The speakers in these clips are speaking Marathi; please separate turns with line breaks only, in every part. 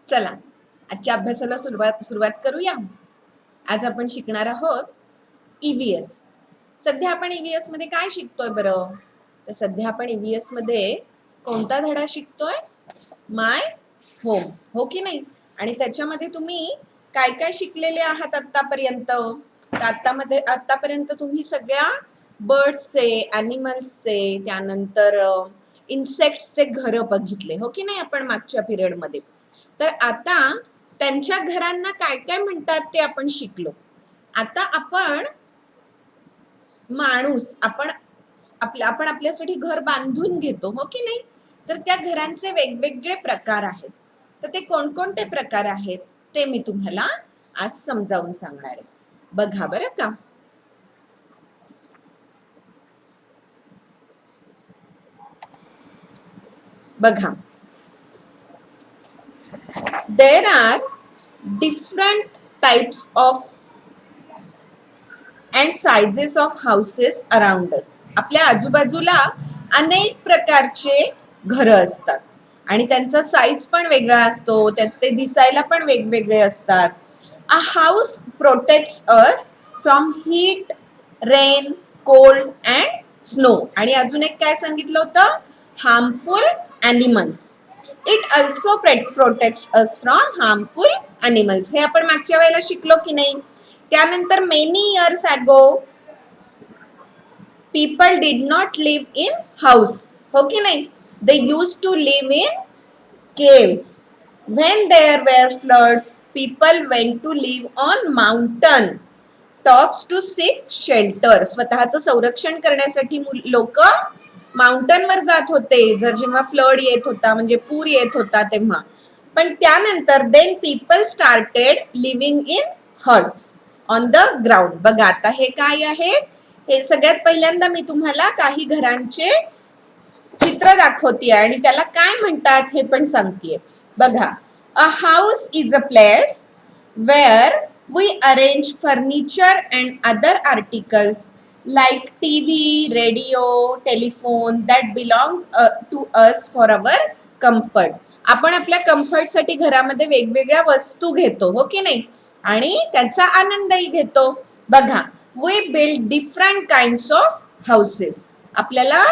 चला आजच्या अभ्यासाला सुरुवात करूया. आज आपण शिकणार आहोत ईव्हीएस. सध्या आपण ईव्हीएस मध्ये काय शिकतोय बरं? तर सध्या आपण ईव्हीएस मध्ये कोणता धडा शिकतोय? माय होम, हो की नाही? आणि त्याच्यामध्ये तुम्ही काय काय शिकलेले आहात आतापर्यंत? आतापर्यंत तुम्ही सगळ्या बर्ड्सचे, ॲनिमल्सचे, त्यानंतर इन्सेक्ट्सचे घर बघितले, हो की नाही, आपण मागच्या पिरियडमध्ये. तर आता त्यांच्या घरांना काय काय म्हणतात ते आपण शिकलो. आता आपण माणूस आपण आपल्यासाठी घर बांधून घेतो, हो की नाही? तर त्या घरांचे वेगवेगळे प्रकार आहेत. तर ते कोणकोणते प्रकार आहेत ते मी तुम्हाला आज समजावून सांगणार आहे. बघा बरं का. बघा, there are different types of and sizes of houses around us. आपल्या आजूबाजूला अनेक प्रकारचे घरं असतात आणि त्यांचा साईज पण वेगळा असतो, त्यात ते दिसायला पण वेगवेगळे असतात. A house protects us from heat, rain, cold and snow. आणि अजून एक काय सांगितलं होतं? Harmful animals. It also protects us from harmful animals. हे आपण मागच्या वेळेला शिकलो की नाही? त्यानंतर many years ago people did not live in house, हो की नाही? They use to live in caves. When there were floods, people went to live on mountain tops to seek shelter. स्वतःचं संरक्षण करण्यासाठी लोक माउंटनवर जात होते जर जेव्हा फ्लड येत होता, म्हणजे पूर येत होता तेव्हा. पण त्यानंतर then people started living in huts on the ground. बघा आता हे काय आहे? हे सगळ्यात पहिल्यांदा मी तुम्हाला काही घरांचे चित्र दाखवते आणि त्याला काय म्हणतात हे पण सांगतेय. बघा, a house is a place where we arrange furniture and other articles like TV, radio, telephone that belongs to us for our comfort. आपण आपल्या कम्फर्टसाठी घरामध्ये वेगवेगळ्या वस्तू घेतो, हो की नाही? आणि त्याचा आनंदही घेतो. बघा, we build different kinds of houses. आपल्याला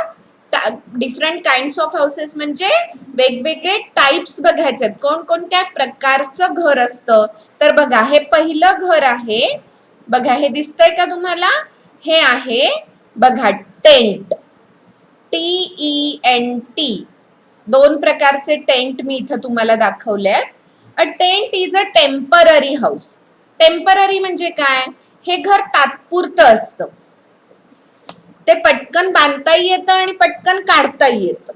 डिफरंट काइंड्स ऑफ हाऊसेस म्हणजे वेगवेगळे टाइप्स बघायचे आहेत, कोणकोणत्या प्रकारचं घर असतं. तर बघा, हे पहिलं घर आहे. बघा, हे दिसतंय का तुम्हाला? हे आहे बघा टेंट, TENT. दोन प्रकारचे टेंट मी इथं तुम्हाला दाखवले. A tent is a temporary house. Temporary म्हणजे काय? हे घर तात्पुरतं असतं. ते पटकन बांधताही येतं आणि पटकन काढताही येतं.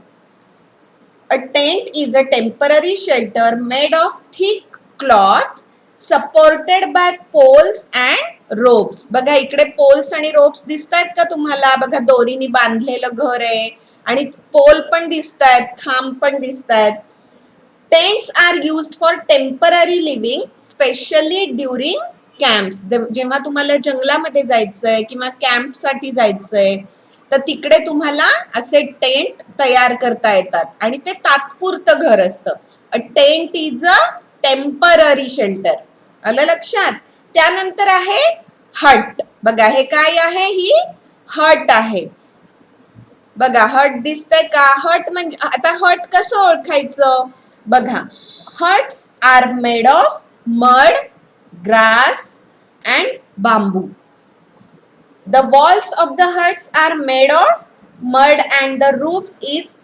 A tent is a temporary shelter made of thick cloth supported by poles and ropes. बघा, इकडे पोल्स आणि रोप्स दिसत आहेत का तुम्हाला? बघा, दोरीने बांधलेलं घर आहे आणि पोल पण दिसत आहेत, खांब पण दिसत आहेत. Tents are used for temporary living specially during camps. जेव्हा तुम्हाला जंगलामध्ये जायचंय किंवा कॅम्पसाठी जायचंय तर तिकडे तुम्हाला असे टेंट तयार करता येतात आणि ते तात्पुरतं घर असतं. A tent is a temporary shelter. आलं लक्षात? त्यानंतर आहे हट. बघा, हे काय आहे? ही हट आहे. बघा, हट दिसतंय का? हट म्हणजे आता हट कसं ओळखायचं? बघा, huts are made of mud, grass and bamboo. The walls of the huts are made of mud and the roof is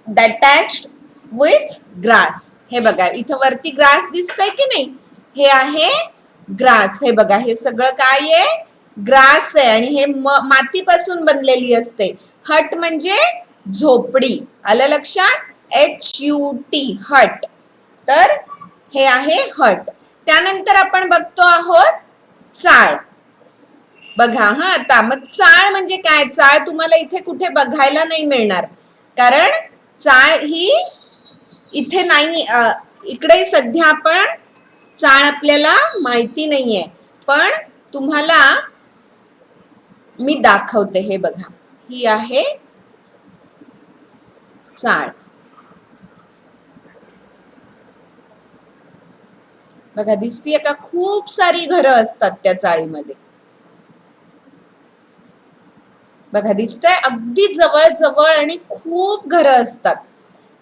detached with grass. हे बघा, इथं वरती ग्रास दिसतंय की नाही? हे आहे ग्रास. हे बघा, हे सगळं काय आहे? ग्रास आहे आणि हे मातीपासून बनलेली असते. हट म्हणजे झोपडी. आलं लक्षात? HUT, हट. तर हे आहे हट. त्यानंतर आपण बघतो आहोत चाळ. बघा हा, आता मग चाळ म्हणजे काय? चाळ तुम्हाला इथे कुठे बघायला नाही मिळणार, कारण चाळ ही इथे नाही. इकडे सध्या आपण चाळ आपल्याला माहिती नाहीये, पण तुम्हाला मी दाखवते. हे बघा, ही आहे चाळ. बघा दिसतीये का, खूप सारी घरं असतात त्या चाळीमध्ये. बघा दिसतंय, अगदी जवळ जवळ आणि खूप घरं असतात.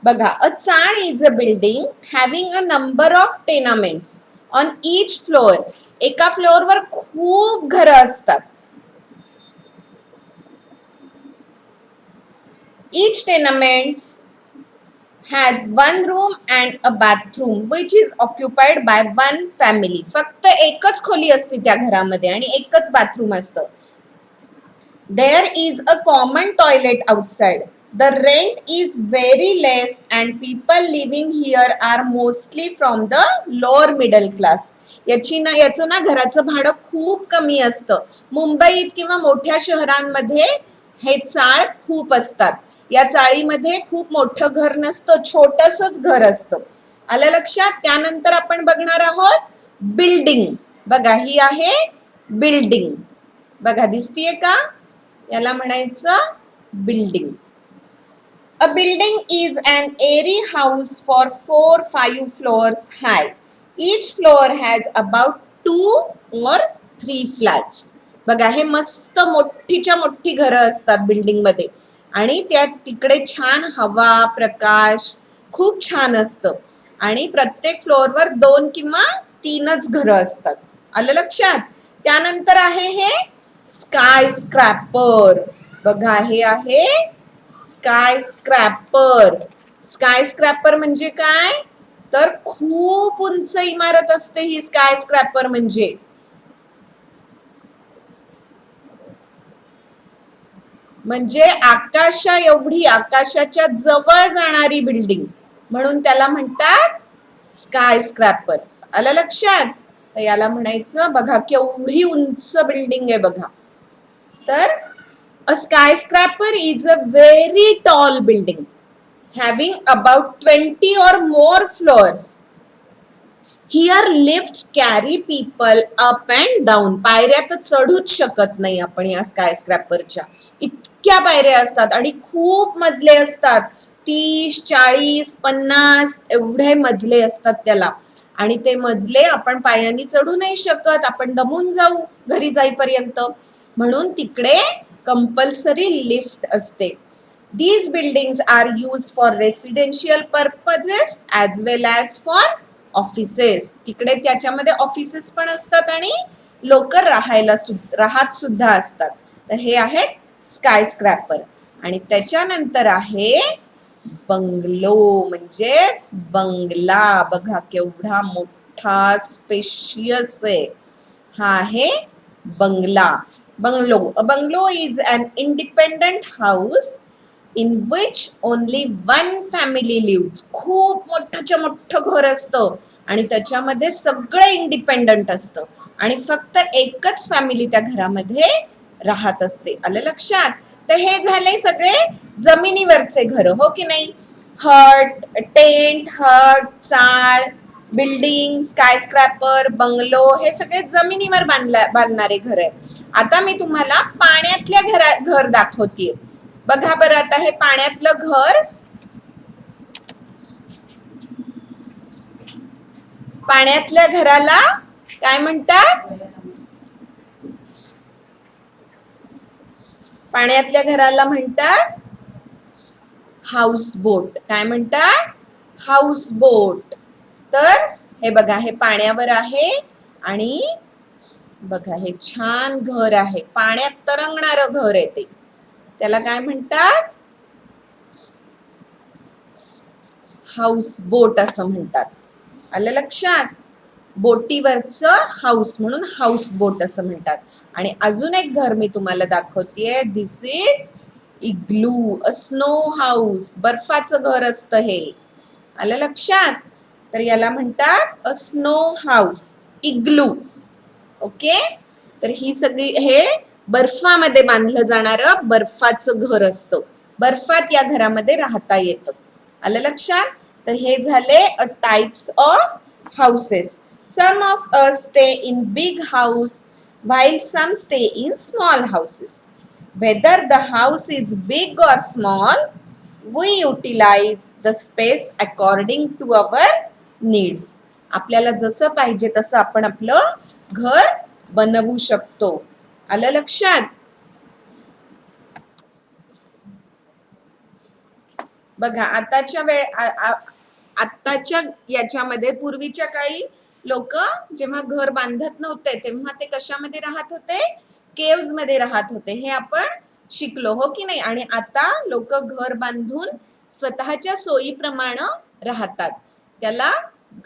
बघा, a chawl is a building having a number of tenements on each floor. एका फ्लोअरवर खूप घरं असतात. Each tenement has one room and a bathroom which is occupied by one family. फक्त एकच खोली असते त्या घरामध्ये आणि एकच बाथरूम असतं. There is a common toilet outside. The rent is very less and people living here are mostly from the lower middle class. याचं ना घराचं भाडं खूप कमी असतं. मुंबईत किंवा मोठ्या शहरांमध्ये हे चाळ खूप असतात. या चाळीमध्ये खूप मोठं घर नसतं, छोटंसंच घर असतं. आलं लक्षात? त्यानंतर आपण बघणार आहोत बिल्डिंग. बघा, ही आहे बिल्डिंग. बघा दिसतीये का, याला म्हणायचं building. A building is an airy house for 4-5 floors high. Each floor has about 2 or 3 flats. बघा, हे मस्त मोठीच्या मोठी घरं असतात बिल्डिंग मध्ये आणि त्या तिकडे छान हवा प्रकाश खूप छान असतं आणि प्रत्येक फ्लोअरवर 2 किंवा 3च घरं असतात. आलं लक्षात? त्यानंतर आहे हे स्काय स्क्रॅपर. बघा, हे आहे स्काय स्क्रॅपर. स्काय स्क्रॅपर म्हणजे काय, तर खूप उंच इमारत असते ही स्काय स्क्रॅपर म्हणजे आकाशा एवढी, आकाशाच्या जवळ जाणारी बिल्डिंग, म्हणून त्याला म्हणतात स्काय स्क्रॅपर. आलं लक्षात? तर याला म्हणायचं, बघा केवढी उंच बिल्डिंग आहे बघा. तर a skyscraper is a very tall building having about 20 or more floors. Here lifts carry people up and down. पायऱ्या तर चढूच शकत नाही आपण या स्कायस्क्रॅपरच्या. इतक्या पायऱ्या असतात आणि खूप मजले असतात. 30, 40, 50 एवढे मजले असतात त्याला आणि ते मजले आपण पायांनी चढू नाही शकत, आपण दमून जाऊ घरी जाईपर्यंत. म्हणून तिकडे कंपल्सरी लिफ्ट असते. These buildings are used for residential purposes as well as for offices. तिकडे त्याच्यामध्ये ऑफिसेस पण असतात आणि लोक राहत सुद्धा असतात. तर हे आहे स्काय स्क्रॅपर. आणि त्याच्यानंतर आहे बंगलो म्हणजेच बंगला. बघा केवढा मोठा स्पेशियस आहे. हा आहे बंगला. Bungalow. A bungalow is an independent house in which only one family lives. खूप मोठंच्या मोठं घर असतं आणि त्याच्यामध्ये सगळं इंडिपेंडंट असतं आणि फक्त एकच फॅमिली त्या घरामध्ये राहत असते. आलं लक्षात? तर हे झाले सगळे जमिनीवरचे घर, हो की नाही? हट, टेंट, हट, चाळ, बिल्डिंग, स्कायस्क्रॅपर, बंगलो हे सगळे जमिनीवर बांधणारे घर आहेत. आता मी तुम्हाला पाण्यातल्या घर दाखवते. बघा बरं, आता हे पाण्यातलं घर. पाण्यातल्या घराला काय म्हणतात? पाण्यातल्या घराला म्हणतात हाऊस बोट. काय म्हणतात? हाऊस बोट. तर हे बघा, हे पाण्यावर आहे आणि बघा हे छान घर आहे, पाण्यात तरंगणारं घर आहे ते. त्याला काय म्हणतात? हाऊस बोट असं म्हणतात. आलं लक्षात? बोटीवरचं हाऊस म्हणून हाऊस बोट असं म्हणतात. आणि अजून एक घर मी तुम्हाला दाखवतेय. This is igloo, a snow house. बर्फाचं घर असतं हे. आलं लक्षात? तर याला म्हणतात a snow house, igloo. Okay. तर ही सगळी हे बर्फामध्ये बांधलं जाणारं बर्फाचं घर असतं. बर्फात या घरामध्ये राहता येतं. आलं लक्षात? तर हे झाले types of houses. Some of us stay in big house while some stay in small houses. Whether the house is big or small, we utilize the space according to our needs. आपल्याला जसं पाहिजे तसं आपण आपलं घर बनवू शकतो. आलं लक्षात? बघा आताच्या याच्यामध्ये पूर्वीच्या काळी लोक जेव्हा घर बांधत नव्हते तेव्हा ते कशामध्ये राहत होते? केव्ज मध्ये राहत होते. हे आपण शिकलो हो की नाही? आणि आता लोक घर बांधून स्वतःच्या सोयीप्रमाणे राहतात. त्याला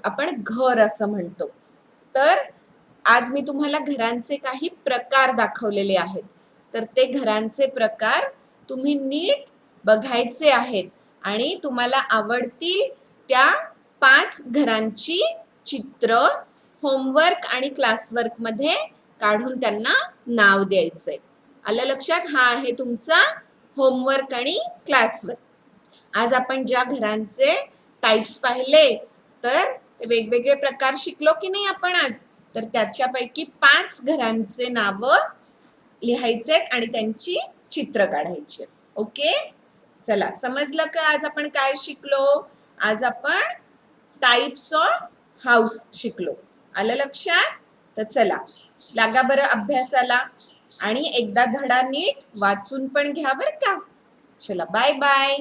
आपण घर असं म्हणतो. तर आज मी तुम्हाला घरांचे काही प्रकार दाखवलेले आहेत. तर ते घरांचे प्रकार तुम्ही नीट बघायचे आहेत आणि तुम्हाला आवडतील त्या 5 घरांची चित्र होमवर्क आणि क्लासवर्क मध्ये काढून त्यांना नाव द्यायचंय. आलं लक्षात? हा आहे तुमचा होमवर्क आणि क्लासवर्क. आज आपण ज्या घरांचे टाइप्स पाहिले तर वेगवेगळे प्रकार शिकलो की नाही आपण आज? तर त्याच्यापैकी 5 घरांचे नाव लिहायचे आणि त्यांची चित्र काढायची. ओके, चला समजलं का आज आपण काय शिकलो? आज आपण टाइप्स ऑफ हाऊस शिकलो. आलं लक्षात? तर चला लागा बरं अभ्यासाला आणि एकदा धडा नीट वाचून पण घ्या बरं का. चला बाय बाय.